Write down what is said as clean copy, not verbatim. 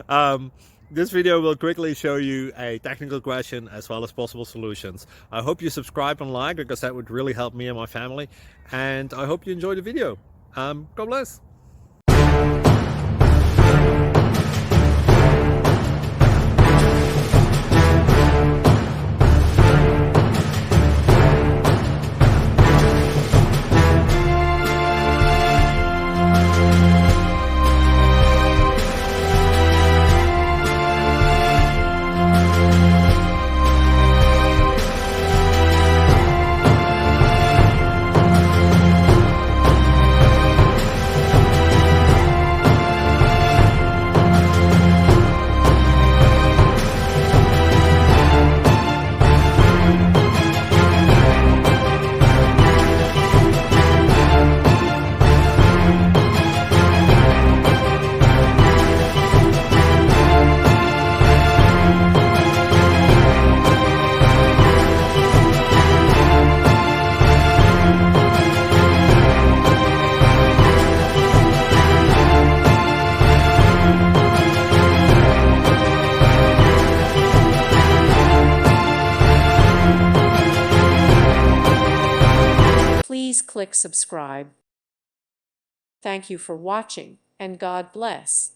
um, this video will quickly show you a technical question as well as possible solutions. I hope you subscribe and like, because that would really help me and my family. And I hope you enjoy the video. God bless. Please click subscribe. Thank you for watching, and God bless.